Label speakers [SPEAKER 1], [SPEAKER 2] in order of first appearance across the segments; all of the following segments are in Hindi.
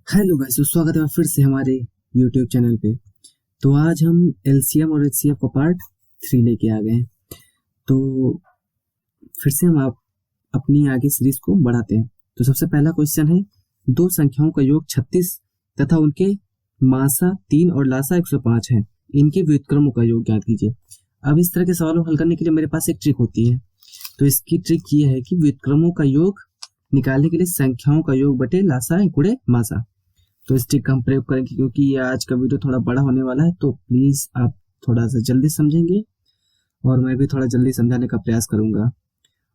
[SPEAKER 1] हेलो गाइस, स्वागत है फिर से हमारे यूट्यूब चैनल पे। तो आज हम एलसीएम और एचसीएफ का पार्ट 3 लेके आ गए हैं। तो फिर से हम आप अपनी आगे सीरीज को बढ़ाते हैं। तो सबसे पहला क्वेश्चन है, दो संख्याओं का योग 36 तथा उनके मासा 3 और लासा 105 है, इनके व्युत्क्रमों का योग ज्ञात कीजिए। अब इस तरह के सवालों को हल करने के लिए मेरे पास एक ट्रिक होती है। तो इसकी ट्रिक ये है कि व्युत्क्रमों का योग निकालने के लिए संख्याओं का योग बटे लासा गुणे मासा। तो इस ट्रिक का हम प्रयोग करेंगे, क्योंकि ये आज का वीडियो थोड़ा बड़ा होने वाला है। तो प्लीज़ आप थोड़ा सा जल्दी समझेंगे और मैं भी थोड़ा जल्दी समझाने का प्रयास करूंगा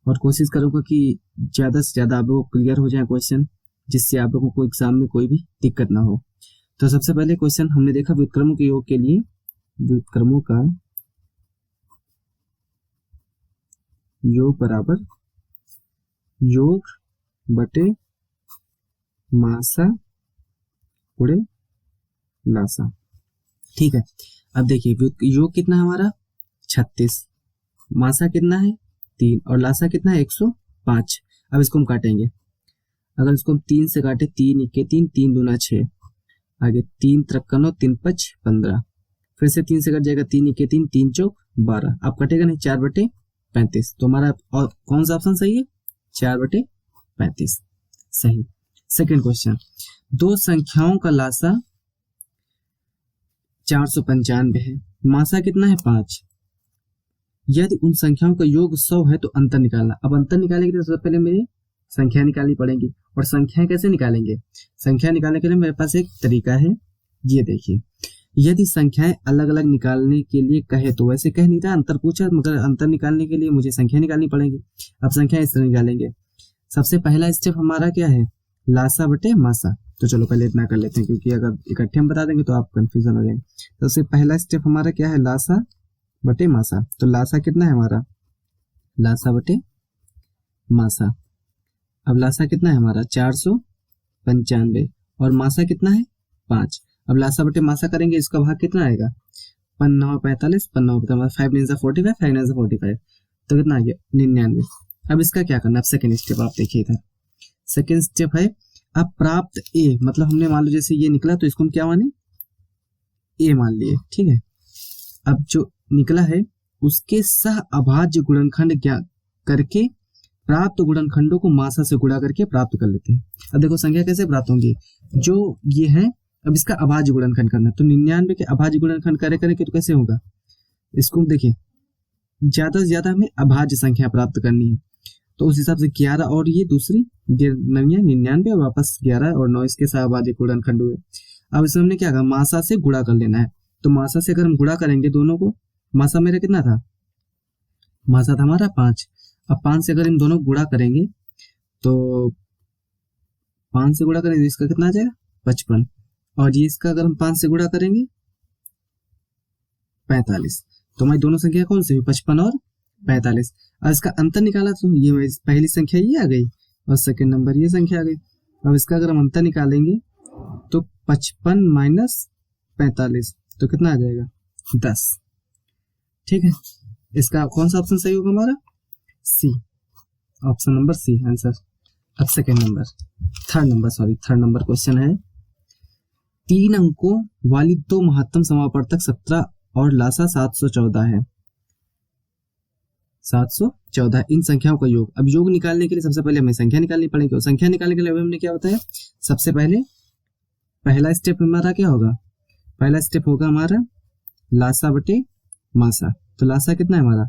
[SPEAKER 1] और कोशिश करूंगा कि ज़्यादा से ज़्यादा आप लोगों को क्लियर हो जाए क्वेश्चन, जिससे आप लोगों को एग्जाम में कोई भी दिक्कत ना हो। तो सबसे पहले क्वेश्चन हमने देखा व्युत्क्रमों के योग के लिए, व्युत्क्रमों का योग बराबर योग बटे मासा गुणे लासा। ठीक है, अब देखिए योग कितना है हमारा 36, मासा कितना है 3 और लासा कितना है 105। अब इसको हम काटेंगे। अगर इसको हम 3 से काटे, 3 इक्के 3, 3 दूना 6, आगे 3 त्रिक 9, 3 5 15, फिर से 3 से कट जाएगा, 3 इक्के 3, 3 चौक 12। अब कटेगा नहीं, 4/35। तो हमारा और कौन सा ऑप्शन सही है? 4/35 सही। सेकेंड क्वेश्चन, दो संख्याओं का लासा 495 है, मासा कितना है 5। यदि उन संख्याओं का योग 100 है तो अंतर निकालना। अब अंतर निकालने के लिए सबसे पहले मेरे संख्या निकालनी पड़ेगी। और संख्याएं कैसे निकालेंगे? संख्या निकालने के लिए मेरे पास एक तरीका है, ये देखिए। यदि संख्याएं अलग अलग निकालने के लिए कहे तो वैसे कह नहीं था, अंतर पूछा, मगर अंतर निकालने के लिए मुझे संख्या निकालनी पड़ेगी। अब संख्या इस तरह निकालेंगे। सबसे पहला स्टेप हमारा क्या है? लासा बटे मासा। तो चलो पहले इतना कर लेते हैं, क्योंकि अगर इकट्ठे हम बता देंगे तो आप कंफ्यूजन हो जाएंगे। सबसे पहला स्टेप हमारा क्या है? लासा बटे मासा। तो लासा कितना है हमारा? लासा बटे मासा। अब लासा कितना है हमारा? 495 और मासा कितना है 5। अब लासा बटे मासा करेंगे, इसका भाग कितना आएगा? 5 45, 5 9 45, 5 9 45, तो कितना आ गया? 99। अब इसका क्या करना? अब सेकेंड स्टेप आप देखिए इधर। सेकेंड स्टेप है, अब प्राप्त ए, मतलब हमने मान लो जैसे ये निकला तो इसको हम क्या माने? ए मान लिए। ठीक है, अब जो निकला है उसके सह अभाज्य गुणनखंड ज्ञात करके प्राप्त गुणनखंडों को मासा से गुणा करके प्राप्त कर लेते हैं। अब देखो संख्या कैसे प्राप्त होंगी, जो ये है। अब इसका अभाज्य गुणनखंड करना, तो 99 के अभाज्य गुणनखंड करेंगे तो कैसे होगा? इसको देखिए, ज्यादा से ज्यादा हमें अभाज्य संख्या प्राप्त करनी है, तो उस हिसाब से 11 और ये दूसरी 99 और वापस 11 और 9 इसके सह अभाज्य गुणनखंड हुए। अब इसमें हमने क्या कहा? मासा से गुणा कर लेना है। तो मासा से अगर हम गुणा करेंगे दोनों को, मासा मेरा कितना था? मासा था हमारा 5। अब 5 से अगर इन दोनों गुणा करेंगे तो 5 से गुणा करेंगे तो इसका कितना आ जाएगा? 55। और ये इसका अगर हम 5 से गुणा करेंगे 45। तो हमारी दोनों संख्या कौन सी हुई? 55 और 45। अब इसका अंतर निकाला तो ये पहली संख्या ये आ गई और सेकेंड नंबर ये संख्या आ गई। अब इसका अगर हम अंतर निकालेंगे तो 55 माइनस 45, तो कितना आ जाएगा? 10। ठीक है, इसका कौन सा ऑप्शन सही होगा हमारा? सी, ऑप्शन नंबर सी आंसर। अब थर्ड नंबर क्वेश्चन है, 3 अंकों वाली दो महत्तम समापवर्तक 17 और लासा 714 है। 714 इन संख्याओं का योग। अब योग निकालने के लिए सबसे पहले हमें संख्या निकालनी पड़ेगी। और संख्या निकालने के लिए हमने क्या बताया? सबसे पहले पहला स्टेप हमारा क्या होगा? पहला स्टेप होगा हमारा लासा बटे मासा। तो लासा कितना है हमारा?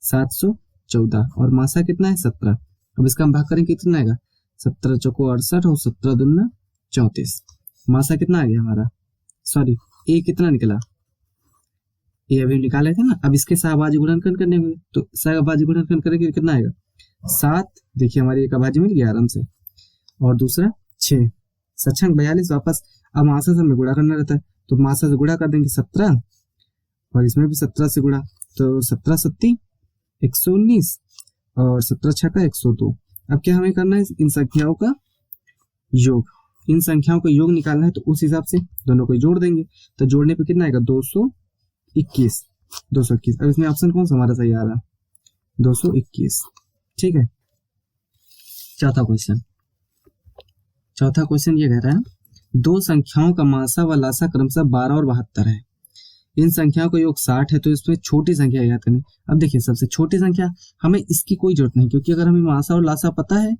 [SPEAKER 1] 714 और मासा कितना है? 17। अब इसका हम भाग करेंगे, कितना आएगा? 17 चौको 68 और 17 दूना 34। मासा कितना आ गया हमारा? सॉरी, ए कितना निकला? ए अभी निकाले थे ना। अब इसके सहभाज्य गुणनखंड करने हुए, तो सहभाज्य गुणनखंड करेंगे कितना आएगा? 7। देखिए हमारी एक अभाज्य मिल गया आराम से, और दूसरा 6, 7 42 वापस। अब मासा से हमें गुणा करना रहता है, तो मासा से गुणा कर देंगे 17 और इसमें भी 17 से गुणा, तो 17 सत्ती 119 और 17 छक्का 102। अब क्या हमें करना है? इन संख्याओं का योग। इन संख्याओं का योग निकालना है, तो उस हिसाब से दोनों को जोड़ देंगे। तो जोड़ने पे कितना आएगा? 221। 221। अब इसमें ऑप्शन कौन सा हमारा सही आ रहा? 221। ठीक है, चौथा क्वेश्चन ये कह रहा है, दो संख्याओं का मासा व लासा क्रमशः 12 और 72 है। इन संख्याओं का योग 60 है, तो इसमें छोटी संख्या याद करनी। अब देखिए सबसे छोटी संख्या, हमें इसकी कोई जरूरत नहीं, क्योंकि अगर हमें मासा और लासा पता है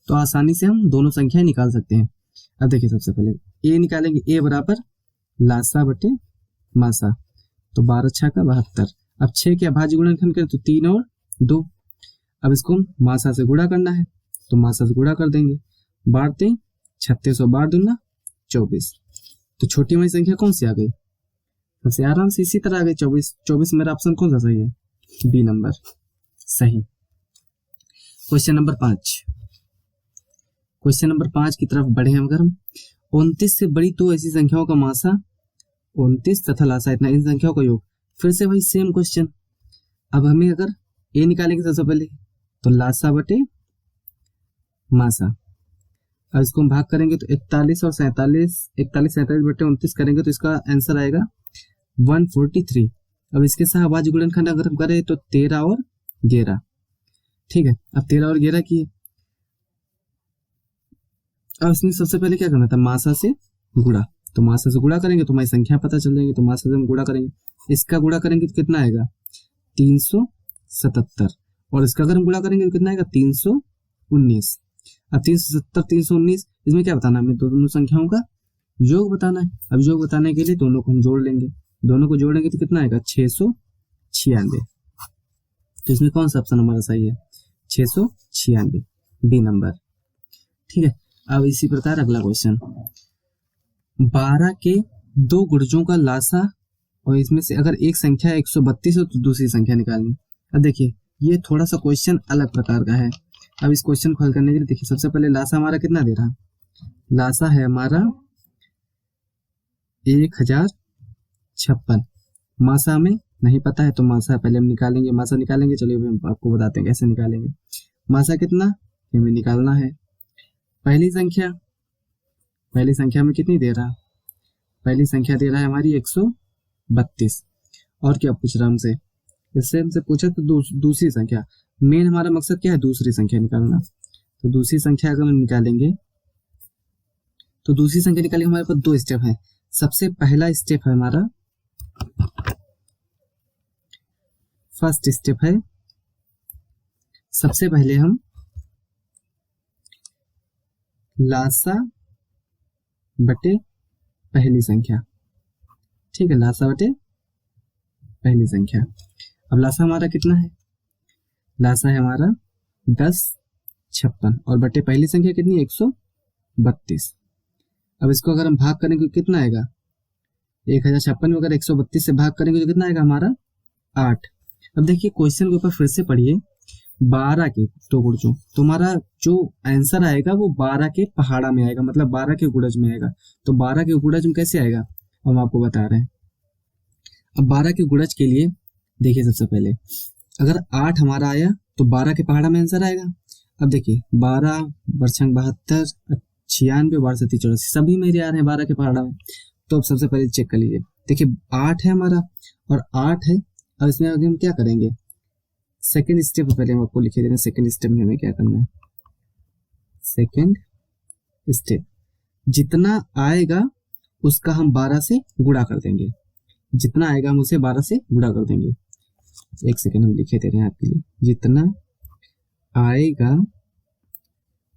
[SPEAKER 1] तो आसानी से हम दोनों संख्याएं निकाल सकते हैं। अब देखिए सबसे पहले ए निकालेंगे, ए बराबर लासा बटे मासा, तो 12 छः का 72। अब 6 के अभाज्य गुणनखंड करें तो 3 और 2। अब इसको मासा से गुणा करना है, तो मासा से गुणा कर देंगे, बाढ़ते 36 और 12 दूना 24। तो छोटी वाली संख्या कौन सी आ गई? सबसे आराम से इसी तरह आ गई 24। 24 मेरा ऑप्शन कौन सा सही है? बी नंबर सही। Question number 5। क्वेश्चन नंबर 5 की तरफ बढ़े हम। अगर हम 29 से बड़ी दो ऐसी संख्याओं का मासा 29 तथा लासा इतना, इन संख्याओं का योग। फिर से वही सेम क्वेश्चन। अब हमें अगर ए निकालेंगे सबसे पहले, तो लासा बटे मासा। अब इसको हम भाग करेंगे तो 41 और 47, 41 47 बटे 29 करेंगे तो इसका आंसर आएगा 143। अब इसके साथ अभाज्य गुणनखंड अगर हम करें तो 13 और 11। ठीक है, अब 13 और 11 की, अब इसमें सबसे पहले क्या करना था? मासा से गुणा। तो मासा से गुणा करेंगे तो हमारी संख्या पता चल जाएगी, तो मासा से हम गुणा करेंगे, इसका गुणा करेंगे तो कितना आएगा? 377। और इसका अगर हम गुणा करेंगे तो कितना आएगा? 319। अब 370 319, इसमें क्या बताना है? हमें दोनों संख्याओं का योग बताना है। अब योग बताने के लिए दोनों को हम जोड़ लेंगे, दोनों को जोड़ेंगे तो कितना आएगा? 696। तो इसमें कौन सा ऑप्शन हमारा सही है? 696, बी नंबर। ठीक है, अब इसी प्रकार अगला क्वेश्चन, 12 के दो गुणजों का लासा, और इसमें से अगर एक संख्या 132 हो तो दूसरी संख्या निकालनी। अब देखिए ये थोड़ा सा क्वेश्चन अलग प्रकार का है। अब इस क्वेश्चन को हल करने के लिए देखिए सबसे पहले लासा हमारा कितना दे रहा? लासा है हमारा 1056। मासा हमें नहीं पता है, तो मासा पहले हम निकालेंगे, मासा निकालेंगे। चलिए हम आपको बताते हैं कैसे निकालेंगे। मासा कितना हमें निकालना है? पहली संख्या में कितनी दे रहा? पहली संख्या दे रहा है हमारी 132। और क्या पूछ रहा हमसे? इससे हमसे पूछा तो दूसरी संख्या। मेन हमारा मकसद क्या है? दूसरी संख्या निकालना। तो दूसरी संख्या अगर हम निकालेंगे तो दूसरी संख्या निकालेंगे, हमारे पास 2 स्टेप है। सबसे पहला स्टेप है हमारा, फर्स्ट स्टेप है, सबसे पहले हम लासा बटे पहली संख्या। ठीक है, लासा बटे पहली संख्या। अब लासा हमारा कितना है? लासा है हमारा 1056 और बटे पहली संख्या कितनी? 132। अब इसको अगर हम भाग करेंगे कितना आएगा? 1056 में अगर 132 से भाग करेंगे तो कितना आएगा हमारा? 8। अब देखिए क्वेश्चन के ऊपर फिर से पढ़िए, 12 के दो गुणजों, तुम्हारा जो आंसर आएगा वो 12 के पहाड़ा में आएगा, मतलब 12 के गुणज में आएगा। तो 12 के गुणज में कैसे आएगा हम आपको बता रहे हैं। अब 12 के गुणज के लिए देखिए सबसे पहले अगर 8 हमारा आया तो 12 के पहाड़ा में आंसर आएगा। अब देखिए 12 बरछंग 72 96 12 37 84 सभी मेरे आ रहे हैं 12 के पहाड़ा में। तो अब सबसे पहले चेक कर लीजिए, देखिए 8 है हमारा और 8 है। अब इसमें आगे हम क्या करेंगे? सेकेंड स्टेप पहले हम आपको लिखे दे रहे हैं। सेकेंड स्टेप में हमें क्या करना है? सेकेंड स्टेप, जितना आएगा उसका हम 12 से गुणा कर देंगे। जितना आएगा हम उसे 12 से गुणा कर देंगे। एक सेकेंड हम लिखे दे रहे हैं आपके लिए। जितना आएगा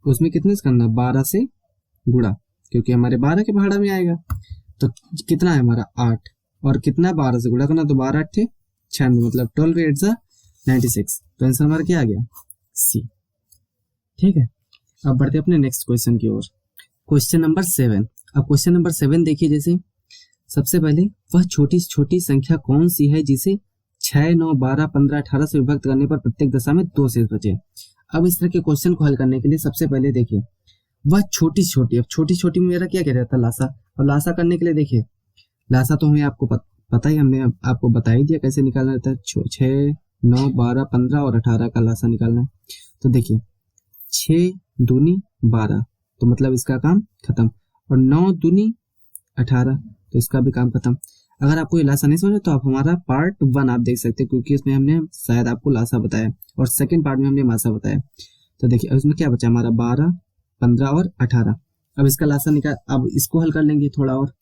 [SPEAKER 1] उसमें कितने से करना? 12 से गुणा, क्योंकि हमारे 12 के पहाड़ा में आएगा। तो कितना है हमारा? 8 और कितना 12 से गुणा करना? तो 12 8 96, मतलब 12 8 96। तो आंसर हमारा क्या आ गया? सी। ठीक है, अब बढ़ते अपने नेक्स्ट क्वेश्चन की ओर। Question number 7। अब क्वेश्चन नंबर 7 देखिए, जैसे सबसे पहले वह छोटी छोटी संख्या कौन सी है जिसे 6 9 12 15 18 से विभक्त करने पर प्रत्येक दशा में 2 शेष बचे। अब इस तरह के क्वेश्चन को हल करने के लिए सबसे पहले देखिए वह छोटी छोटी, अब छोटी छोटी में मेरा क्या कह रहा था? लासा। और लासा करने के लिए देखिए, लासा तो हमें आपको पता ही, हमने आपको बता ही दिया कैसे निकालना रहता है। 6 9 12 15 और 18 का लासा निकालना है। तो देखिए 6 दूनी 12, तो मतलब इसका काम खत्म। और 9 दूनी 18, तो इसका भी काम खत्म। अगर आपको ये लासा नहीं समझ तो आप हमारा पार्ट 1 आप देख सकते हैं, क्योंकि इसमें हमने शायद आपको लासा बताया और सेकंड पार्ट में हमने मासा बताया। तो देखिए अब इसमें क्या बचा हमारा? 12 15 और 18। अब इसका लासा निकाल, अब इसको हल कर लेंगे थोड़ा और।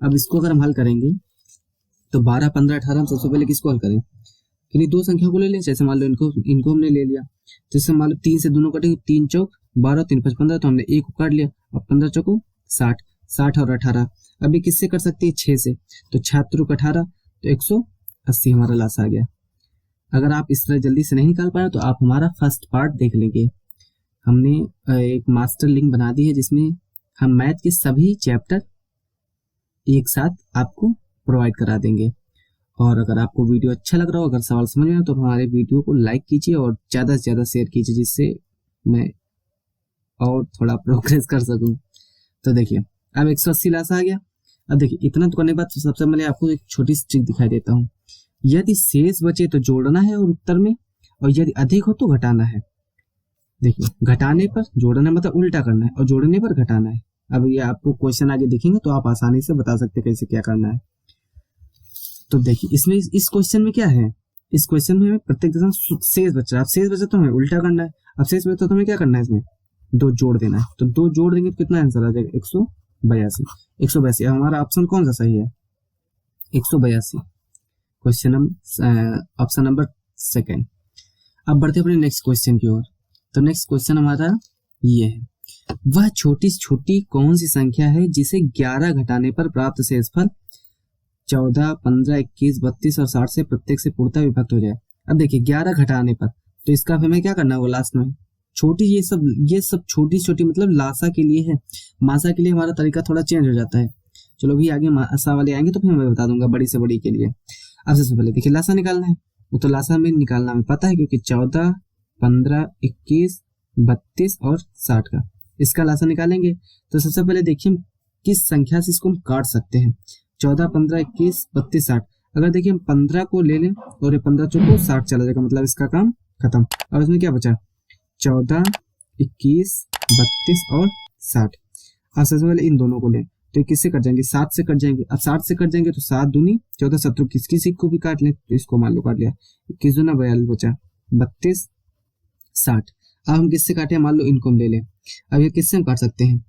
[SPEAKER 1] अब इसको अगर हम हल करेंगे तो 12, 15, 18 हम सबसे पहले किसको हल करें, किन्हीं दो संख्या को ले लें। जैसे मान लो इनको हमने ले लिया, तो इससे मान लो 3 से दोनों कटेंगे, 3 चौक 12, 3 5 15, तो हमने एक को काट लिया। अब 15 चौको 60, 60 और 18 अभी किससे कर सकते हैं, 6 से, तो 76 18 तो 180 हमारा लासा आ गया। अगर आप इस तरह जल्दी से नहीं निकाल पाए तो आप हमारा फर्स्ट पार्ट देख लेंगे। हमने एक मास्टर लिंक बना दी है जिसमें हम मैथ के सभी चैप्टर एक साथ आपको प्रोवाइड करा देंगे। और अगर आपको वीडियो अच्छा लग रहा हो, अगर सवाल समझ में आए तो हमारे वीडियो को लाइक कीजिए और ज़्यादा से ज़्यादा शेयर कीजिए, जिससे मैं और थोड़ा प्रोग्रेस कर सकूं। तो देखिए अब 180 लासा आ गया। अब देखिए इतना तो करने के बाद सबसे पहले आपको एक छोटी सी ट्रिक दिखाई देता हूँ। यदि शेष बचे तो जोड़ना है और उत्तर में, और यदि अधिक हो तो घटाना है। देखिए घटाने पर जोड़ना मतलब उल्टा करना है, और जोड़ने पर घटाना है। अब ये आपको क्वेश्चन आगे दिखेंगे तो आप आसानी से बता सकते हैं कैसे क्या करना है। तो देखिए इसमें इस क्वेश्चन में क्या है, इस क्वेश्चन में हमें प्रत्येक दशम शेष बच रहा है। अब शेष बचा तो हमें उल्टा करना है। अब शेष बचा तो हमें क्या करना है, इसमें 2 जोड़ देना है। तो 2 जोड़ देंगे तो कितना आंसर आ जाएगा, 182। 182 हमारा ऑप्शन कौन सा सही है, 182 क्वेश्चन ऑप्शन नंबर सेकेंड। अब बढ़ते अपने नेक्स्ट क्वेश्चन की ओर। तो नेक्स्ट क्वेश्चन हमारा ये है, वह छोटी छोटी कौन सी संख्या है जिसे 11 घटाने पर प्राप्त शेषफल 14, 15, 21, 32 और 60 से प्रत्येक से पूर्णतः विभक्त हो जाए। अब देखिए 11 घटाने पर, तो इसका हमें क्या करना होगा लास्ट में, छोटी ये सब छोटी छोटी मतलब लासा के लिए है। मासा के लिए हमारा तरीका थोड़ा चेंज हो जाता है। चलो भी आगे मासा वाले आएंगे तो फिर मैं बता दूंगा बड़ी से बड़ी के लिए। अब सबसे पहले देखिए लासा निकालना है, वो तो लासा में निकालना हमें पता है, क्योंकि 14, 15, 21, 32 और 60 का इसका लासा निकालेंगे। तो सबसे पहले देखिए हम किस संख्या से इसको हम काट सकते हैं। 14, 15, 21, 32, 60। अगर देखिए हम 15 को ले लें और ये 15 चौको 60 चला जाएगा, मतलब इसका काम खत्म। अब इसमें क्या बचा, 14, 21, 32 और 60। अब सबसे पहले इन दोनों को लें तो किससे कट जाएंगे, 7 से कट जाएंगे। अब 60 से कट जाएंगे तो 7 दूनी 14, 17, किसी को भी काट लें तो इसको मान लो काट लिया, 21 दूना 42 बचा, 32, 60। अब हम किससे काटे, मान लो इनको हम ले लें। अब ये किससे हम काट सकते हैं,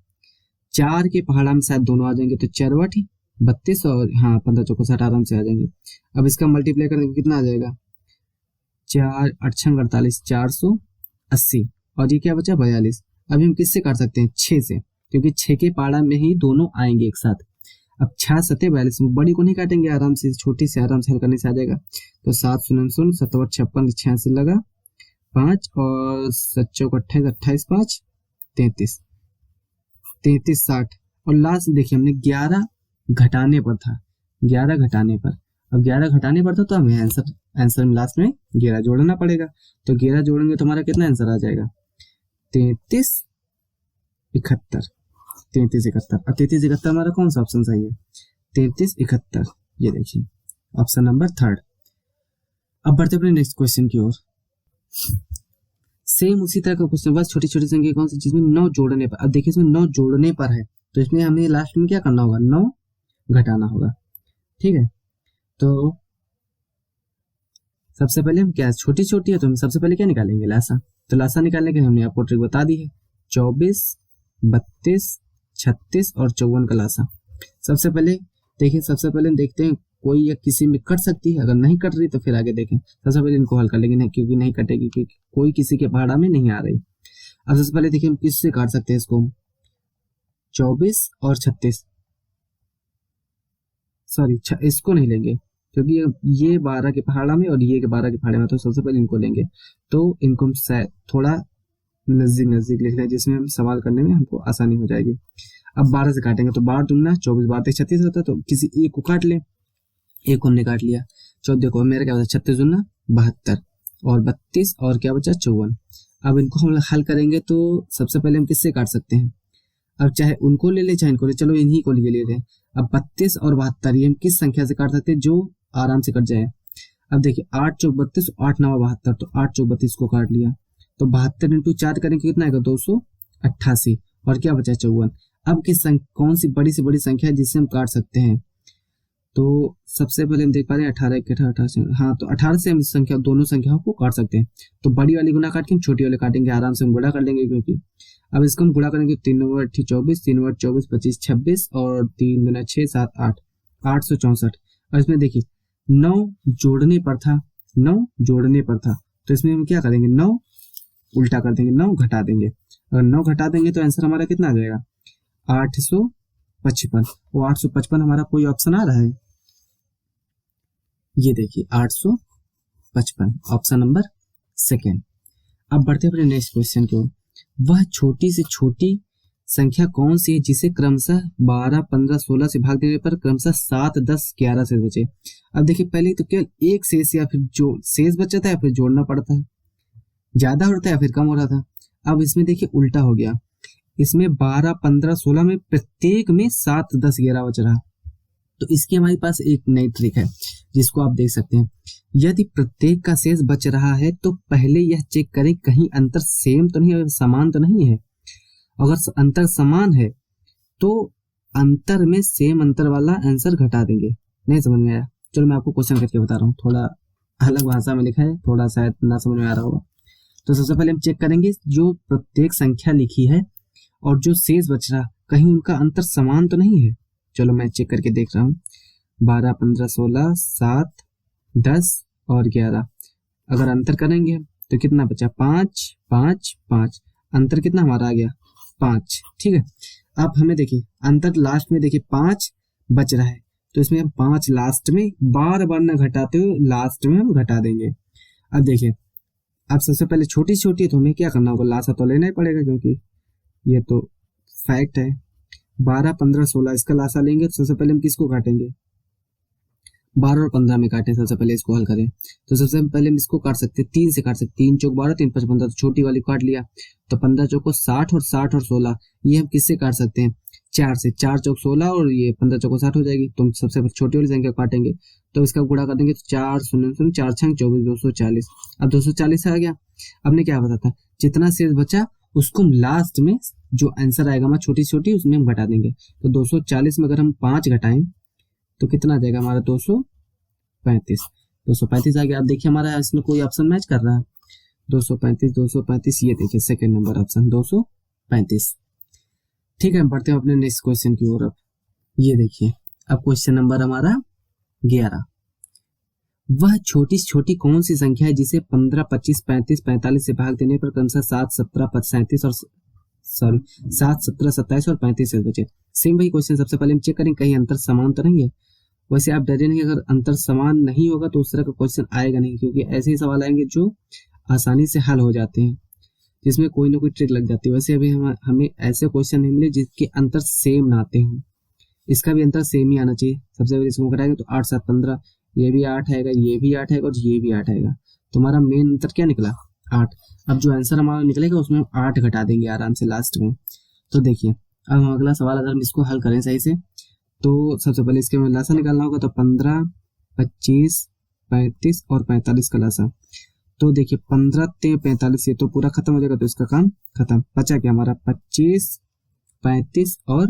[SPEAKER 1] 4 के पहाड़ा में शायद दोनों आ जाएंगे, तो 4 8 32 और हाँ 15 चौको 60 आराम से आ जाएंगे। अब इसका मल्टीप्लाई करके कितना आ जाएगा, 4 8 6 48, 480 और ये क्या बचा 42। अभी हम किससे काट सकते हैं, 6 से, क्योंकि 6 के पहाड़ा में ही दोनों आएंगे एक साथ। अब 6 7 42, बड़ी को नहीं काटेंगे, आराम से छोटी से आराम से हल करने से आ जाएगा। तो 7 0 0 7 56 86 लगा 5 और 7 चौक 28 28 5 33 33 60। और लास्ट देखिए हमने 11 घटाने पर था, 11 घटाने पर। अब 11 घटाने पर था तो हमें आंसर में लास्ट में 11 जोड़ना पड़ेगा। तो 11 जोड़ेंगे तो हमारा कितना आंसर आ जाएगा, 33 71। 33 71। अब 33 71 हमारा कौन सा ऑप्शन सही है, 33 71। ये देखिए ऑप्शन नंबर 3। अब बढ़ते अपने नेक्स्ट क्वेश्चन की ओर। सेम उसी तरह का क्वेश्चन, बस छोटी छोटी संख्या कौन सी जिसमें 9 जोड़ने पर। अब देखिए इसमें 9 जोड़ने पर है, तो इसमें हमें लास्ट में क्या करना होगा, 9 घटाना होगा। ठीक है, तो सबसे पहले हम क्या, छोटी छोटी है तो हम सबसे पहले क्या निकालेंगे, लासा। तो लासा निकालने के लिए हमने आपको ट्रिक बता दी है, 24, 32, 36 और 54 का लासा। सबसे पहले देखिए, सबसे पहले देखते हैं कोई या किसी में कट सकती है, अगर नहीं कट रही तो फिर आगे देखें। सबसे पहले इनको हल कर लेंगे, नहीं क्योंकि नहीं कटेगी, क्योंकि कोई किसी के पहाड़ा में नहीं आ रही। अब सबसे पहले देखिए हम किससे काट सकते हैं इसको, 24 और 36, सॉरी इसको नहीं लेंगे क्योंकि ये 12 के पहाड़ा में और ये 12 के पहाड़े में, तो सबसे पहले इनको लेंगे। तो इनको हम थोड़ा नजदीक नजदीक लिख रहे हैं, जिसमें हम सवाल करने में हमको आसानी हो जाएगी। अब 12 से काटेंगे तो 12 दूना 24, 12 36 होता है, तो किसी एक को काट लें। एक को हमने काट लिया, 14 को मेरा क्या बचा, 36 दूना 72 और 32 और क्या बचा 54। अब इनको हम हल करेंगे तो सबसे पहले हम किससे काट सकते हैं, अब चाहे उनको ले ले चाहे इनको ले, चलो इन्हीं को ले रहे हैं। अब 32 और 72 ये हम किस संख्या से काट सकते हैं जो आराम से कट जाए। अब देखिए 8 चौक 32, 8 9 72, तो 8 चौक 32 को काट लिया, तो 72 इंटू 4 करेंगे कितना आएगा, 288 और क्या बचा 54। अब कौन सी बड़ी से बड़ी संख्या जिससे हम काट सकते हैं, तो सबसे पहले हम देख पा रहे हैं 18 के 18 से, हाँ तो 18 से हम इस संख्या दोनों संख्याओं को काट सकते हैं। तो बड़ी वाली गुना काट के छोटी वाली काटेंगे, आराम से हम गुणा कर लेंगे, क्योंकि अब इसको हम गुणा करेंगे 3 नंबर 24, 3 नंबर 24, 25, 26 और 3 गुना 6 7 8, 864। और इसमें देखिए 9 जोड़ने पर था, 9 जोड़ने पर था, तो इसमें हम क्या करेंगे, 9 उल्टा कर देंगे, 9 घटा देंगे। अगर 9 घटा देंगे तो आंसर हमारा कितना आ जाएगा, 855। वो 855 हमारा कोई ऑप्शन आ रहा है, ये देखिए 855 ऑप्शन नंबर सेकेंड। अब बढ़ते हैं अपने नेक्स्ट क्वेश्चन की ओर। वह छोटी से छोटी संख्या कौन सी है जिसे क्रमशः 12, 15, 16 से भाग देने पर क्रमशः 7, 10, 11 से बचे। अब देखिए पहले तो केवल एक शेष या फिर जो शेष बचा था या फिर जोड़ना पड़ता है, ज्यादा हो रहा था या फिर कम हो रहा था। अब इसमें देखिए उल्टा हो गया, इसमें 12, 15, 16 में प्रत्येक में 7, 10, 11 बच रहा। तो इसकी हमारे पास एक नई ट्रिक है जिसको आप देख सकते हैं। यदि प्रत्येक का शेष बच रहा है तो पहले यह चेक करें कहीं अंतर सेम तो नहीं है, समान तो नहीं है। अगर अंतर समान है तो अंतर में सेम अंतर वाला आंसर घटा देंगे। नहीं समझ में आया, चलो मैं आपको क्वेश्चन करके बता रहा हूँ, थोड़ा अलग भाषा में लिखा है, थोड़ा शायद ना समझ में आ रहा होगा। तो सबसे पहले हम चेक करेंगे जो प्रत्येक संख्या लिखी है और जो शेष बच रहा कहीं उनका अंतर समान तो नहीं है। चलो मैं चेक करके देख रहा हूँ, 12, 15, 16, 7, 10 और 11। अगर अंतर करेंगे तो कितना बचा, 5, 5, 5, अंतर कितना हमारा आ गया, 5। ठीक है, अब हमें देखिए अंतर लास्ट में देखिए 5 बच रहा है, तो इसमें हम 5 लास्ट में बार बार न घटाते हुए लास्ट में हम घटा देंगे। अब देखिए, अब सबसे पहले छोटी छोटी है तो हमें क्या करना होगा, लासा तो लेना ही पड़ेगा क्योंकि ये तो फैक्ट है। 12, 15, 16 इसका लासा लेंगे तो सबसे पहले हम किसको काटेंगे, 12 और 15 में काटें। सबसे पहले इसको हल करें तो सबसे पहले हम इसको काट सकते हैं, 3 से काट सकते, 3 चौक 12, 3 5 15, तो छोटी वाली काट लिया। तो 15 चौक को 60 और 60 और 16 ये हम किससे काट सकते हैं, 4 से, 4 चौक 16 और ये 15 चौक को 60 हो जाएगी। तो हम सबसे पहले छोटी वाली संख्या काटेंगे तो इसका गुणा कर देंगे तो 4 शून्य शून्य 4 छंग 24, 240। अब 240 आ गया। अब ने क्या बताता, जितना शेष बचा उसको हम लास्ट में जो आंसर आएगा हमारा छोटी छोटी उसमें हम घटा देंगे। तो 240 में अगर हम 5 घटाएं तो कितना आ जाएगा हमारा, 235। 235 आ गया। अब देखिए हमारा इसमें कोई ऑप्शन मैच कर रहा है, 235, 235, ये देखिए सेकंड नंबर ऑप्शन 235। ठीक है, हम बढ़ते हैं अपने नेक्स्ट क्वेश्चन की ओर। अब ये देखिए, अब क्वेश्चन नंबर हमारा 11। वह छोटी छोटी कौन सी संख्या है जिसे 15, 25, 35, 45 से भाग देने पर क्रमशः 7, 17, 37 और 7, 17, 27 और 35 से बचे। सेम वही क्वेश्चन, सबसे पहले हम चेक करें कहीं अंतर समान तो नहीं है। वैसे आप डरे नहीं, अगर अंतर समान नहीं होगा तो उस तरह का क्वेश्चन आएगा नहीं, क्योंकि ऐसे ही सवाल आएंगे जो आसानी से हल हो जाते हैं, जिसमें कोई ना कोई ट्रिक लग जाती है। वैसे अभी हमें ऐसे क्वेश्चन नहीं मिले जिसके अंतर सेम ना आते हों। इसका भी अंतर सेम ही आना चाहिए। सबसे पहले इसको घटाएंगे तो 8, 7, 15, ये भी 8 आएगा, ये भी 8 आएगा और ये भी 8 आएगा। तो हमारा मेन अंतर क्या निकला, 8। अब जो आंसर हमारा निकलेगा उसमें हम 8 घटा देंगे आराम से लास्ट में। तो देखिए अब हम अगला सवाल अगर हम इसको हल करें सही से तो सबसे पहले इसके में लासा निकालना होगा। तो 15, 25, 35 और 45 का लासा। तो देखिए 15 ते 45 ये तो पूरा खत्म हो जाएगा, तो इसका काम खत्म। बचा क्या हमारा 25, 35 और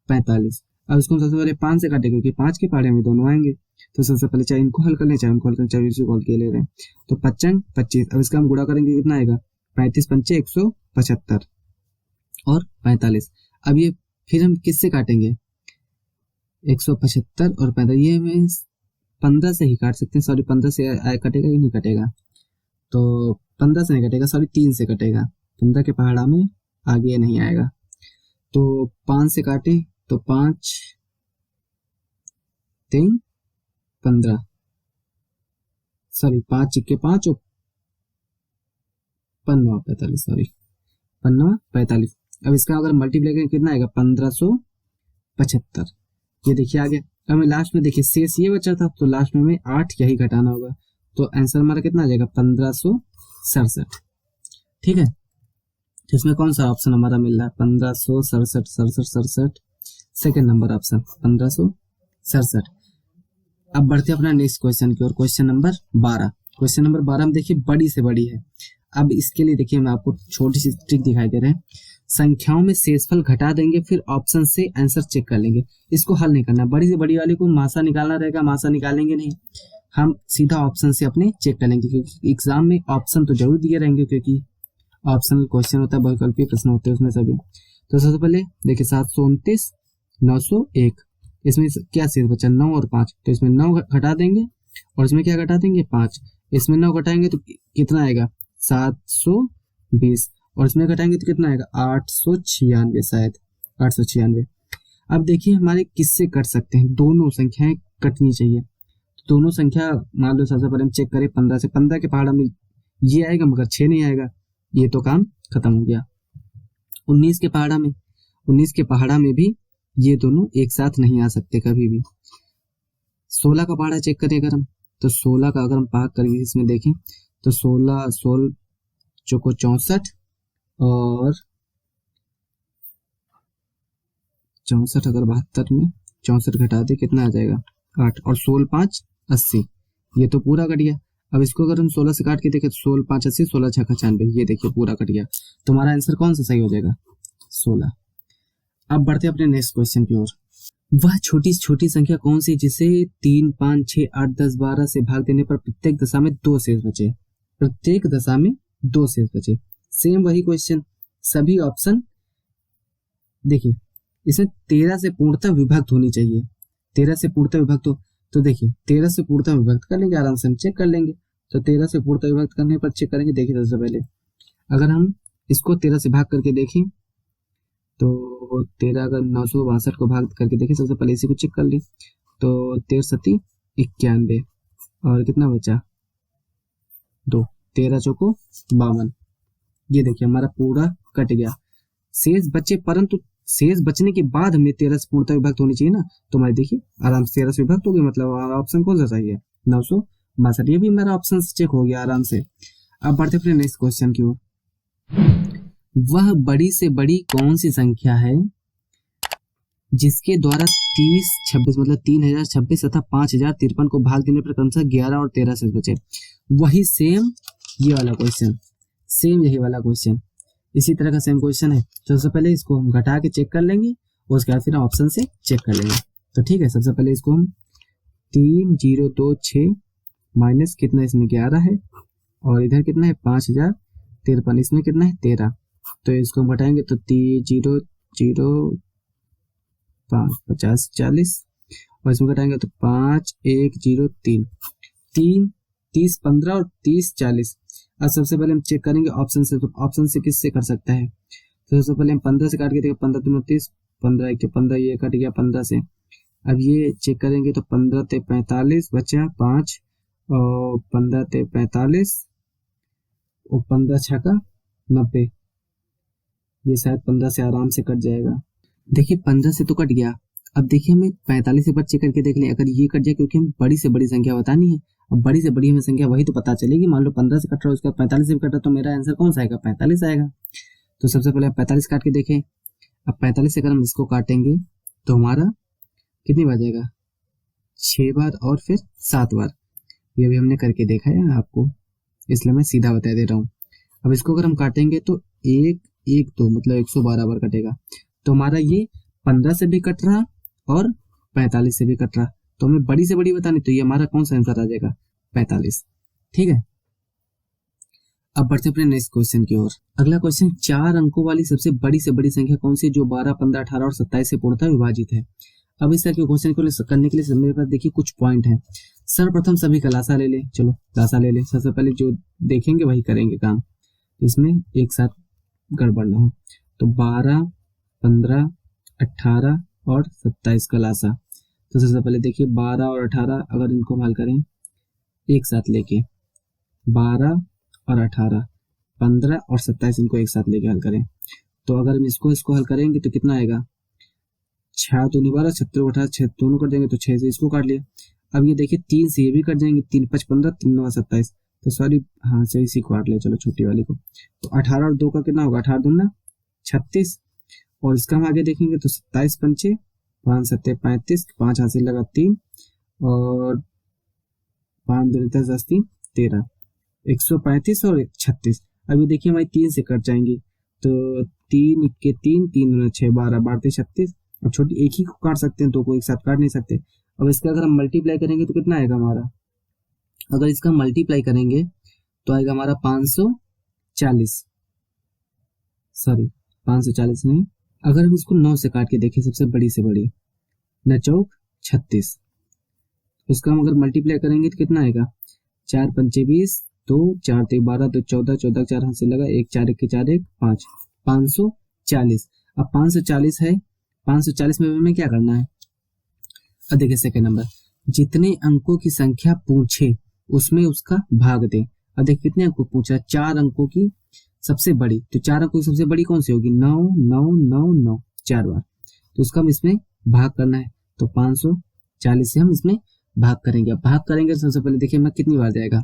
[SPEAKER 1] 45। अब इसको सबसे पहले 5 से काटे क्योंकि 5 के पहाड़े में दोनों आएंगे। तो सबसे पहले चाहे इनको हल कर लें चाहे उनको हल करें, चाहे इसी को हल के ले रहे हैं। तो 55, 25। अब इसका हम गुणा करेंगे कितना आएगा, 35 पंचे 175 और 45। अब ये फिर हम किससे काटेंगे, 175 और 45, ये हमें 15 से ही काट सकते हैं। सॉरी 15 से कटेगा कि नहीं कटेगा, तो 15 से नहीं कटेगा, सॉरी 3 से कटेगा। 15 के पहाड़ा में आगे नहीं आएगा। तो 5 से काटें तो 5, 3, 15, सॉरी 5 चिक्के 5 और 15, 45, सॉरी 15, 45। अब इसका अगर मल्टीप्लाई करें कितना आएगा, 1575। ये देखिए आ गया। अब हमें लास्ट में देखिए शेष ये बचा था, तो लास्ट में हमें 8 यही घटाना होगा। तो आंसर हमारा कितना आ जाएगा, 1567। ठीक है, तो इसमें कौन सा ऑप्शन हमारा मिल रहा है, 1567, 67, सेकेंड नंबर ऑप्शन 1567। अब बढ़ते अपना नेक्स्ट क्वेश्चन की ओर, क्वेश्चन नंबर 12। क्वेश्चन नंबर 12 में देखिए बड़ी से बड़ी है। अब इसके लिए देखिए मैं आपको छोटी सी ट्रिक दिखाई दे रहे हैं। संख्याओं में शेषफल घटा देंगे, फिर ऑप्शन से आंसर चेक कर लेंगे। इसको हल नहीं करना, बड़ी से बड़ी वाले को मासा निकालना रहेगा, मासा निकालेंगे नहीं, हम सीधा ऑप्शन से अपने चेक कर लेंगे, क्योंकि एग्जाम में ऑप्शन तो जरूर दिए रहेंगे, क्योंकि ऑप्शनल क्वेश्चन होता है, बहुविकल्पीय प्रश्न होते हैं उसमें सभी। तो सबसे पहले देखिए 729, 901, इसमें क्या शेष बचा 9 और 5, तो इसमें 9 घटा देंगे और इसमें क्या घटा देंगे 5, इसमें 9 घटाएंगे तो कितना आएगा 720, और इसमें घटाएंगे तो कितना आएगा 896, शायद 896। अब देखिए हमारे किससे कट सकते हैं, दोनों संख्याएं कटनी चाहिए। तो दोनों संख्या मान लो सबसे पहले हम चेक करें 15 से, 15 के पहाड़ा में ये आएगा मगर 6 नहीं आएगा, ये तो काम खत्म हो गया। 19 के पहाड़ा में, 19 के पहाड़ा में भी ये दोनों एक साथ नहीं आ सकते कभी भी। 16 का पहाड़ा चेक करें अगर हम, तो 16 का अगर हम भाग करेंगे इसमें देखें तो 16 चौको 64 और 64 अगर 72 में 64 घटा दे कितना आ जाएगा 8, और 16 5 80, ये तो पूरा कट गया। अब इसको अगर हम 16 से काट के देखें तो 16 5 80, 16 6 95, ये देखिए पूरा कट गया। तो हमारा आंसर कौन सा सही हो जाएगा 16। अब बढ़ते अपने नेक्स्ट क्वेश्चन की ओर। वह छोटी छोटी संख्या कौन सी जिसे 3 5 6 8 10 12 से भाग देने पर प्रत्येक दशा में 2 शेष बचे, प्रत्येक दशा में 2 शेष बचे। सेम वही क्वेश्चन, सभी ऑप्शन देखिए, इसमें 13 से पूर्णतः विभक्त होनी चाहिए, 13 से पूर्णतः विभक्त हो, तो देखिए 13 से पूर्णतः विभक्त कर लेंगे, आराम से हम चेक कर लेंगे। तो 13 से पूर्णतः विभक्त करने पर चेक करेंगे। देखिए सबसे पहले अगर हम इसको 13 से भाग करके देखें तो 13 अगर 962 को भाग करके देखें, सबसे पहले इसी को चेक कर ली, तो 13 सती 91 और कितना बचा 2, 13 चौको 52, ये देखिए हमारा पूरा कट गया। शेष बचे, परंतु शेष बचने के बाद हमें 13 से पूर्णतः विभक्त होनी चाहिए ना, तो हमारे देखिए आराम से 13 से विभक्त हो गई, मतलब हमारा ऑप्शन कौन सा सही है 962, ये भी हमारा ऑप्शन से चेक हो गया आराम से। अब बढ़ते फिर नेक्स्ट क्वेश्चन की ओर। वह बड़ी से बड़ी कौन सी संख्या है जिसके द्वारा 30 26 मतलब 3026 तथा 5053 को भाग देने पर क्रमशः 11 और 13 शेष बचे। वही सेम ये वाला क्वेश्चन, सेम यही वाला क्वेश्चन, इसी तरह का सेम क्वेश्चन है। तो सबसे पहले इसको हम घटा के चेक कर लेंगे, उसके बाद फिर ऑप्शन से चेक कर लेंगे। तो ठीक है, सबसे पहले इसको हम 3026 माइनस कितना इसमें 11 है और इधर कितना है 5053, इसमें कितना है 13, तो इसको हम घटाएंगे तो 0 0 5 50 40 और इसमें घटाएंगे तो 5 1 0 3 3 30 15 और 30 40। अब सबसे पहले हम चेक करेंगे ऑप्शन से, तो ऑप्शन से किससे कर सकता है, तो सबसे पहले हम 15 से काट के देखें, 15 3 30, 15 1 15, ये कट गया 15 से। अब ये चेक करेंगे तो 15 ते 45 बचा 5 और 15 ते 45 और 15 6 का 90, ये शायद 15 से आराम से कट जाएगा। देखिए 15 से तो कट गया, अब देखिए हमें 45 से पर चेक करके देख लें, अगर ये कट जाए, क्योंकि हम बड़ी से बड़ी संख्या बतानी है, अब बड़ी से बड़ी हमें संख्या वही तो पता चलेगी। मान लो 15 से कट रहा है, उसका 45 से भी कट रहा है, तो मेरा आंसर कौन सा आएगा 45 आएगा। तो सबसे पहले 45 काट के देखें, अब 45 से अगर हम इसको काटेंगे तो हमारा कितनी बार जाएगा 6 बार और फिर 7 बार, ये भी हमने करके देखा है आपको, इसलिए मैं सीधा बता दे रहा हूँ। अब इसको अगर हम काटेंगे तो 1 1 2 मतलब 112 बार कटेगा। तो हमारा ये 15 से भी कट रहा और 45 से भी कट रहा, तो हमें बड़ी से बड़ी बतानी, तो ये हमारा कौन सा आंसर आ जाएगा 45। ठीक है, अब बढ़ते अपने नेक्स्ट क्वेश्चन की ओर। अगला क्वेश्चन, 4 अंकों वाली सबसे बड़ी से बड़ी संख्या कौन सी जो 12 15 18 और 27 से पूर्णतः विभाजित है। अब इस तरह के क्वेश्चन को करने के लिए मेरे पास देखिए कुछ पॉइंट है। सर्वप्रथम सभी का लासा ले ले, चलो लासा ले ले, सबसे पहले जो देखेंगे वही करेंगे काम, इसमें एक साथ गड़बड़ ना हो। तो 12 15 18 और 27 का लासा, तो सबसे पहले देखिए 12 और 18 अगर इनको हल करें एक साथ लेके, 12 और 18 15 और 27 इनको एक साथ लेके हल करें, तो अगर हम इसको हल करेंगे तो कितना आएगा 6 तो 12 76 18 6 दोनों कर देंगे तो 6 से इसको काट लिया। अब ये देखिए 3 से ये भी कट जाएंगे, 3 5 15 3 9 27, तो सॉरी हाँ से इसी को काट लिया, चलो छोटी वाली को। तो 18 और 2 का कितना होगा 18 दूना 36, और इसका हम आगे देखेंगे तो 27 पंचे 5 7 35, 5 हाथ से लगा 3 और 5 2 10 10 3 13, 135 और 36। अब ये देखिए हमारी 3 से कट जाएंगी, तो तीन इक्के तीन, तीन दूना छः, 12, 12 36। अब छोटी एक ही को काट सकते हैं, तो को एक साथ काट नहीं सकते। अब इसका अगर हम मल्टीप्लाई करेंगे तो कितना आएगा हमारा, अगर इसका मल्टीप्लाई करेंगे तो आएगा हमारा 540, सॉरी 540 नहीं, अगर हम इसको 9 से काट के देखें, सबसे बड़ी से बड़ी, 9 चौक 36, इसका हम अगर मल्टीप्लाई करेंगे तो कितना आएगा, 4 पंचे 20, 2 4 ते 12, तो 14, 14 4 हाथ से लगा, 1 4 1 के 4 1 5, 540। अब 540 है, 540 में हमें क्या करना है, अब देखिए सेकंड नंबर, जितने अंकों की संख्या पूछे उसमें उसका भाग दे। अब देखिए कितने अंकों पूछा, 4 अंकों की सबसे बड़ी, तो 4 अंकों की सबसे बड़ी कौन सी होगी, 9 9 9 9, 4 बार, तो इसका हम इसमें भाग करना है, तो 540 से हम इसमें भाग करेंगे। अब भाग करेंगे तो सबसे पहले देखिए मैं कितनी बार जाएगा,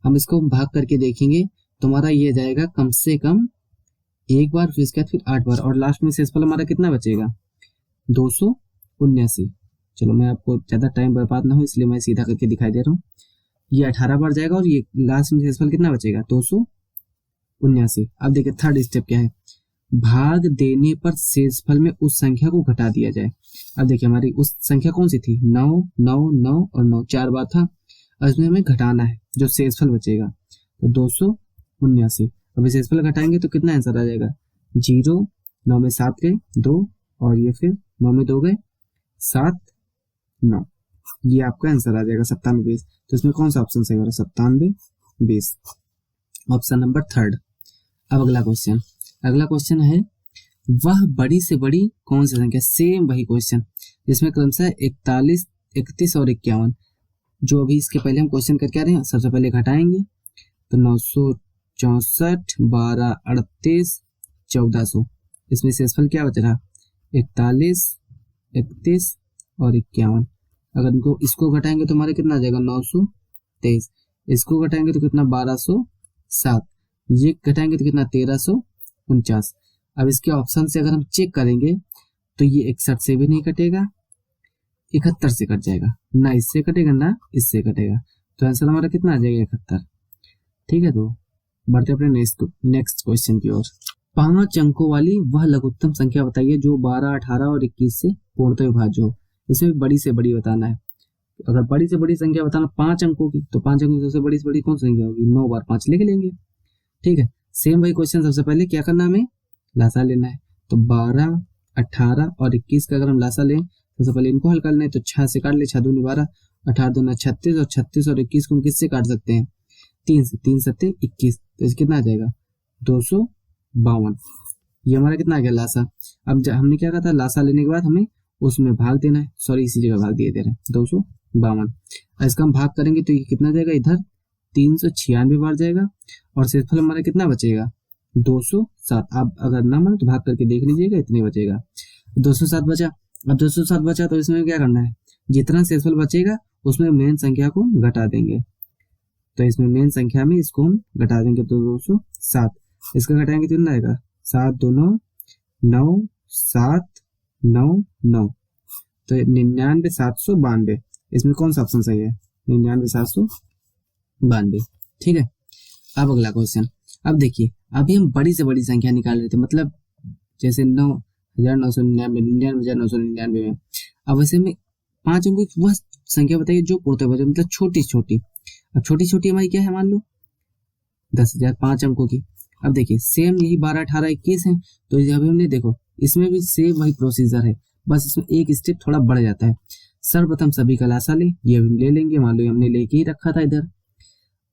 [SPEAKER 1] हम इसको भाग करके देखेंगे, तुम्हारा ये जाएगा कम से कम एक बार, फिर इसके बाद फिर 8 बार, और लास्ट में शेषफल हमारा कितना बचेगा, 279। चलो मैं आपको ज़्यादा टाइम बर्बाद ना हो इसलिए मैं सीधा करके दिखाई दे रहा हूँ, ये 18 बार जाएगा और ये लास्ट में शेषफल कितना बचेगा, 279। अब देखिए थर्ड स्टेप क्या है, भाग देने पर शेषफल में उस संख्या को घटा दिया जाए। अब देखिए हमारी उस संख्या कौन सी थी, 9 9 9 और 9, 4 बार था, और इसमें हमें घटाना है, जो शेषफल बचेगा तो 279। अब शेषफल घटाएंगे तो कितना आंसर आ जाएगा, 0, 9 में 7 गए 2, और ये फिर 9 में 2 गए 7 9, ये आपका आंसर आ जाएगा 97 20। तो इसमें कौन सा ऑप्शन सही हो रहा है, 97 20, ऑप्शन नंबर थर्ड। अब अगला क्वेश्चन है, वह बड़ी से बड़ी कौन सी संख्या, सेम वही क्वेश्चन जिसमें क्रमशः 41 31 और 51, जो अभी इसके पहले हम क्वेश्चन करके आ रहे हैं, सबसे पहले घटाएंगे तो 964 12 38 1400, इसमें शेषफल क्या बच रहा, 41 31 और 51। अगर इनको इसको घटाएंगे तो हमारे कितना आ जाएगा, 923, इसको घटाएंगे तो कितना 1207, ये घटाएंगे तो कितना 1349। अब इसके ऑप्शन से अगर हम चेक करेंगे तो ये 61 से भी नहीं कटेगा, 71 से कट जाएगा, ना इससे कटेगा ना इससे कटेगा, तो आंसर हमारा कितना आ जाएगा, 71। ठीक है, तो बढ़ते अपने नेक्स्ट क्वेश्चन की ओर। 5 अंकों वाली वह लघुत्तम संख्या बताइए जो 12 18 और 21 से पूर्णतः विभाज्य हो। इसमें बड़ी से बड़ी बताना है, अगर बड़ी से बड़ी संख्या बताना 5 अंकों की, तो 5 अंकों की सबसे बड़ी से बड़ी कौन सी संख्या होगी, 9 बार 5 लेके लेंगे। ठीक है, सेम वही क्वेश्चन, सबसे पहले क्या करना, हमें लासा लेना है, तो 12 18 और 21 का अगर हम लासा लें, सबसे पहले इनको हल कर लें, तो 6 से काट ले, 6 दूनी 12, 18 दूना 36, और 36 और 21 को हम किससे काट सकते हैं, 3 से, 3 सत्ते 21, तो इससे कितना आ जाएगा 252। ये हमारा कितना आ गया लासा। अब हमने क्या कहा था, लासा लेने के बाद हमें उसमें भाग देना है, सॉरी इसी जगह भाग दिए दे रहे हैं, 252। इसका हम भाग करेंगे तो ये कितना जाएगा, इधर 396 बार जाएगा, और शेषफल हमारा कितना बचेगा, 207। आप अगर ना माने तो भाग करके देख लीजिएगा, इतने बचेगा, 207 बचा। अब 207 बचा तो इसमें क्या करना है, जितना शेषफल बचेगा उसमें मेन संख्या को घटा देंगे, तो इसमें मेन संख्या में इसको हम घटा देंगे, तो 207, इसका घटाएंगे तो कितना आएगा, 7 2 9 9 7 9 9, तो 99 792, इसमें कौन सा ऑप्शन सही है, 99 792। ठीक है, अब अगला क्वेश्चन। अब देखिए अभी हम बड़ी से बड़ी संख्या निकाल रहे थे, मतलब जैसे 9,999 99,999 में, अब वैसे में 5 अंकों की वह संख्या बताइए जो पूर्णतः विभाज्य, मतलब छोटी छोटी। अब छोटी छोटी हमारी क्या है, मान लो 10,000, 5 अंकों की। अब देखिए सेम यही 12 18 21 है, तो अभी हमने देखो इसमें भी सेम वही प्रोसीजर है, बस इसमें एक स्टेप थोड़ा बढ़ जाता है। सर्वप्रथम सभी का लासा ले, ये हम ले लेंगे, मान लो हमने लेके ही रखा था इधर,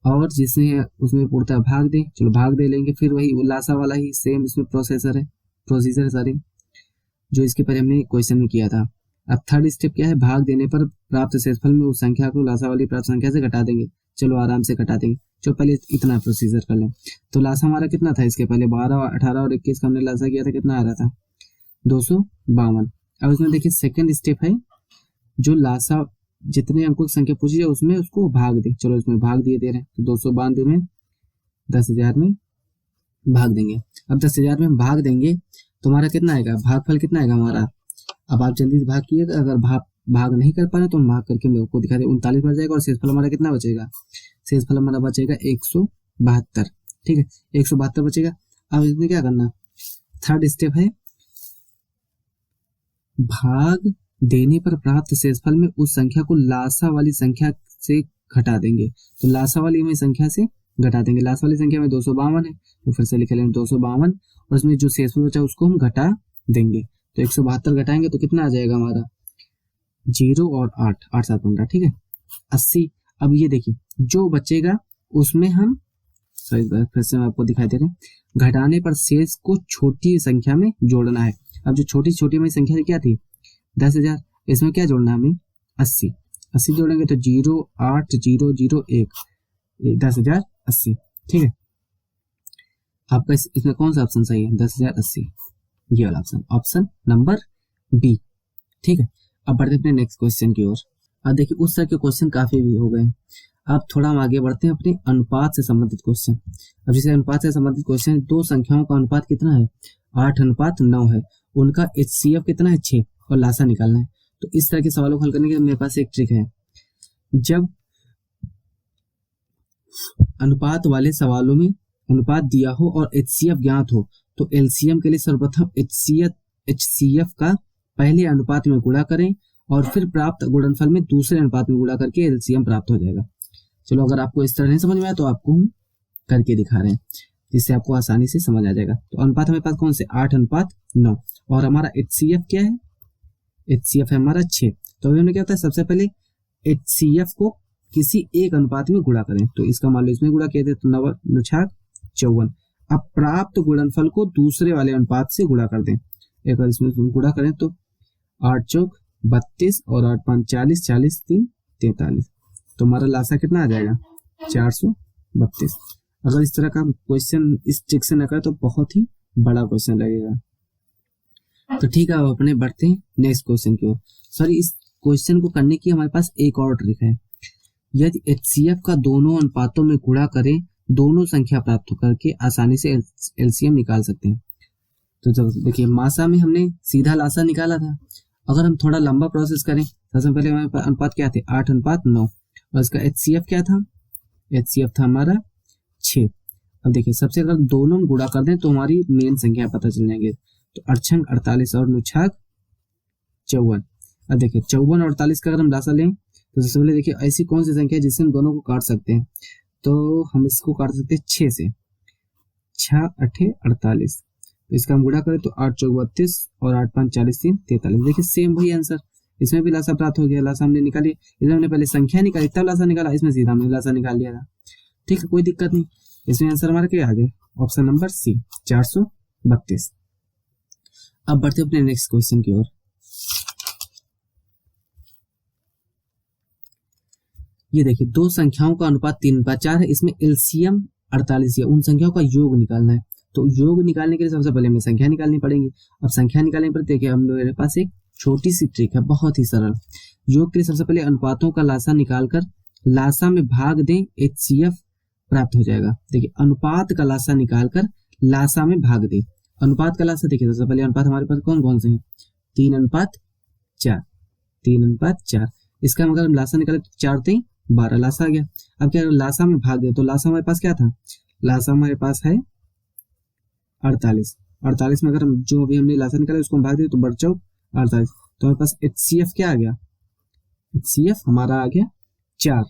[SPEAKER 1] और जिसमें उसमें पूर्णतः भाग दे, चलो भाग दे लेंगे, फिर वही लासा वाला ही सेम इसमें प्रोसीजर सारे जो इसके पहले हमने क्वेश्चन में किया था। अब थर्ड स्टेप क्या है, भाग देने पर प्राप्त शेषफल में उस संख्या को लासा वाली प्राप्त संख्या से घटा देंगे। चलो आराम से घटा देंगे, चलो पहले इतना प्रोसीजर कर लें। तो लासा हमारा कितना था, इसके पहले 12 18 और 21 का हमने लासा किया था, कितना आ रहा था 252। अब इसमें देखिए सेकेंड स्टेप है, जो लासा जितने अंकों की संख्या पूछी जाए उसमें उसको भाग दे, चलो इसमें भाग दिए दे रहे हैं, तो 292 में 10,000 में भाग देंगे। अब 10,000 में हम भाग देंगे तो हमारा कितना आएगा, भागफल कितना आएगा हमारा। अब आप जल्दी से भाग कीजिएगा, अगर भाग नहीं कर पा रहे तो हम भाग करके मेरे को दिखा दे, 39 बच जाएगा, और शेषफल हमारा कितना बचेगा, शेषफल हमारा बचेगा 172। ठीक है, 172 बचेगा। अब इसमें क्या करना, थर्ड स्टेप है भाग देने पर प्राप्त शेषफल में उस संख्या को लासा वाली संख्या से घटा देंगे। तो लासा वाली में संख्या से घटा देंगे। लासा वाली संख्या में 252 है, तो फिर से लिख लेंगे 252, और उसमें जो शेषफल बचा उसको हम घटा देंगे। तो 172 घटाएंगे तो कितना आ जाएगा हमारा 0 और 8, 8 7 15, ठीक है 80। अब ये देखिए जो बचेगा उसमें हम फिर से आपको दिखाई दे रहे हैं, घटाने पर शेष को छोटी संख्या में जोड़ना है। अब जो छोटी छोटी में संख्या क्या थी 10,000, इसमें क्या जोड़ना है हमें 80 जोड़ेंगे तो 0 8 0 0 1 10,080, ठीक है। आपका इसमें कौन सा ऑप्शन सही है 10,080, ये वाला ऑप्शन, ऑप्शन नंबर बी, ठीक है। अब बढ़ते अपने नेक्स्ट क्वेश्चन की ओर। अब देखिए उस तरह के क्वेश्चन काफी भी हो गए। अब थोड़ा हम आगे बढ़ते हैं अपने अनुपात से संबंधित क्वेश्चन। अब जैसे अनुपात से संबंधित क्वेश्चन, दो संख्याओं का अनुपात कितना है 8:9 है, उनका HCF कितना है 6 और लासा निकालना है। तो इस तरह के सवालों को हल करने के लिए मेरे पास एक ट्रिक है। जब अनुपात वाले सवालों में अनुपात दिया हो और HCF ज्ञात हो तो LCM के लिए सर्वप्रथम HCF का पहले अनुपात में गुणा करें और फिर प्राप्त गुणनफल में दूसरे अनुपात में गुणा करके LCM प्राप्त हो जाएगा। चलो अगर आपको इस तरह नहीं समझ में आया तो आपको हम करके दिखा रहे हैं जिससे आपको आसानी से समझ आ जाएगा। तो अनुपात हमारे पास कौन से 8:9 और हमारा HCF क्या है, HCF है हमारा 6। तो अभी हमने क्या होता है सबसे पहले HCF को किसी एक अनुपात में गुणा करें। तो इसका मान लो इसमें गुणा किया थे तो 9 9 54। अब प्राप्त गुणनफल को दूसरे वाले अनुपात से गुणा कर दें। एक बार इसमें गुणा करें तो 8 चौक 32 और 8 5 40 40 3 43। तो हमारा लासा कितना आ जाएगा 432। अगर इस तरह का क्वेश्चन इस ट्रिक से न करें तो बहुत ही बड़ा क्वेश्चन लगेगा। तो ठीक है अब अपने बढ़ते हैं नेक्स्ट क्वेश्चन की ओर। सॉरी इस क्वेश्चन को करने की हमारे पास एक और ट्रिक है। यदि HCF का दोनों अनुपातों में गुणा करें दोनों संख्या प्राप्त करके आसानी से LCM निकाल सकते हैं। तो जब देखिए मासा में हमने सीधा लासा निकाला था। अगर हम थोड़ा लंबा प्रोसेस करें सबसे पहले हमारे अनुपात क्या थे 8:9 और इसका HCF क्या था, HCF था हमारा 6। अब देखिए सबसे अगर दोनों में गुणा कर दें तो हमारी मेन संख्या पता चल जाएंगे। तो 8 48 और 9 54। अब देखिए 54 और 48 का अगर हम लासा लें तो सबसे पहले देखिए ऐसी कौन सी संख्या है जिससे हम दोनों को काट सकते हैं। तो हम इसको काट सकते हैं 6 से, 6 8 48। तो इसका हम गुणा करें तो 8 चौक 32 और 8 5 40 3 43। देखिए सेम वही आंसर, इसमें भी लासा प्राप्त हो गया। लासा हमने निकाली, इसमें हमने पहले संख्या निकाली तब लासा निकाला, इसमें सीधा हमने लासा निकाल लिया था। ठीक है कोई दिक्कत नहीं। इसमें आंसर हमारा क्या आ गया ऑप्शन नंबर सी 432। अब बढ़ते अपने नेक्स्ट क्वेश्चन की ओर। ये देखिए दो संख्याओं का अनुपात 3:4 है, इसमें LCM 48 है, उन संख्याओं का योग निकालना है। तो योग निकालने के लिए सबसे पहले हमें संख्या निकालनी पड़ेगी। अब संख्या निकालने पर देखिए हम मेरे पास एक छोटी सी ट्रिक है बहुत ही सरल। योग के लिए सबसे पहले अनुपातों का लासा निकालकर लासा में भाग दें HCF प्राप्त हो जाएगा। देखिए अनुपात का लासा निकालकर लासा में भाग दें। अनुपात का लासा देखिए सबसे पहले अनुपात हमारे पास कौन कौन से हैं 3:4, 3:4। इसका अगर हम लासा निकाले तो 4 3 12 लासा आ गया। अब क्या लासा में भाग दे तो लासा हमारे पास क्या था, लासा हमारे पास है 48। 48 में अगर हम जो भी हमने लासा निकाला उसको हम भाग दे तो बढ़ चौक 48। तो हमारे पास HCF क्या आ गया, HCF हमारा आ गया 4।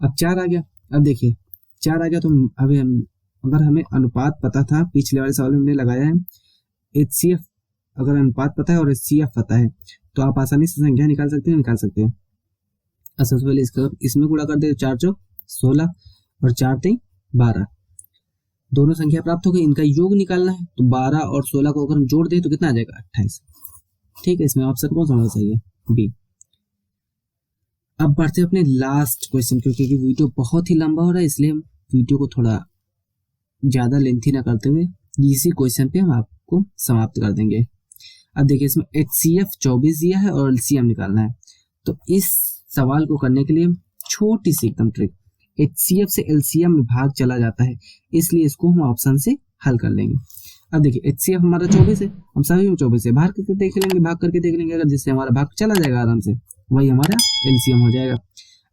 [SPEAKER 1] अब 4 आ गया। अब देखिए 4 आ गया तो अभी हम अगर हमें अनुपात पता था पिछले वाले सवाल में हमने लगाया है HCF, अगर अनुपात पता है और HCF पता है तो आप आसानी से संख्या निकाल सकते हैं। सबसे पहले इसमें गुणा कर दे 4 चौक 16 और 4 3 12। दोनों संख्या प्राप्त हो गई, इनका योग निकालना है। तो 12 और 16 को अगर हम जोड़ दें तो कितना आ जाएगा 28। ठीक है इसमें ऑप्शन कौन सा होना सही है बी। अब बढ़ते अपने लास्ट क्वेश्चन क्योंकि वीडियो बहुत ही लंबा हो रहा है इसलिए हम वीडियो को थोड़ा ज्यादा लेंथी ना करते हुए इसी क्वेश्चन पे हम आपको समाप्त कर देंगे। अब देखिए इसमें HCF 24 दिया है और LCM निकालना है। तो इस सवाल को करने के लिए छोटी सी एकदम ट्रिक, HCF से LCM में भाग चला जाता है इसलिए इसको हम ऑप्शन से हल कर लेंगे। अब देखिए HCF हमारा 24 है, हम सभी में 24 है, भाग करके देख लेंगे अगर जिससे हमारा भाग चला जाएगा आराम से वही हमारा LCM हो जाएगा।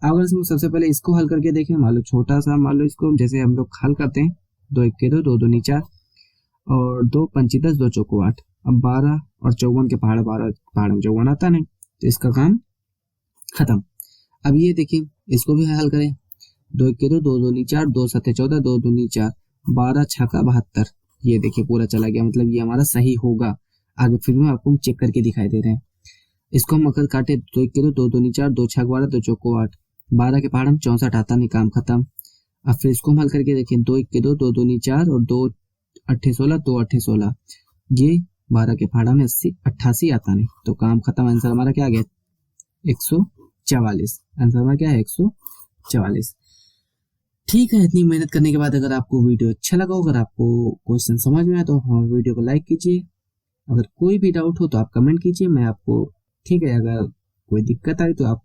[SPEAKER 1] अगर इसमें सबसे पहले इसको हल करके देखें, मान लो छोटा सा मान लो इसको जैसे हम लोग हल करते हैं 2 1 के 2 2 2 4। और 2 पंची 10, 2 चौको 8। अब 12 और 54 के पहाड़, 12 पहाड़ में 54 आता नहीं, तो इसका काम खत्म। अब ये देखिए इसको भी हल करें। 2 1 2, 2 2 4, 2 7 14, 2 2 4, 12 6 72। ये देखिए पूरा चला गया, मतलब ये हमारा सही होगा। आगे फिर में आपको चेक करके दिखाई दे रहे हैं। इसको हम अगर काटे 2 1 2, 2 2 4, 2 6 12, 2 चौको 8, 12 के पहाड़ हम 64 आता नहीं, काम खत्म। अब फिर इसको हम हल करके देखें। 2 1 2, 2 2 4 और 2 8 16, 2 8 16। ये 12 के पहाड़ा में 80 88 आता नहीं, तो काम खत्म। आंसर हमारा क्या आ गया? 144। आंसर हमारा क्या है? 144। ठीक है, इतनी मेहनत करने के बाद अगर आपको वीडियो अच्छा लगा, अगर आपको क्वेश्चन समझ में आया तो हमारे वीडियो को लाइक कीजिए। अगर कोई भी डाउट हो तो आप कमेंट कीजिए, मैं आपको, ठीक है, अगर कोई दिक्कत आई तो आप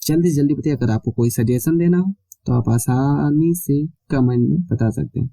[SPEAKER 1] जल्दी से जल्दी बताइए। अगर आपको कोई सजेशन देना हो तो आप आसानी से कमेंट में बता सकते हैं।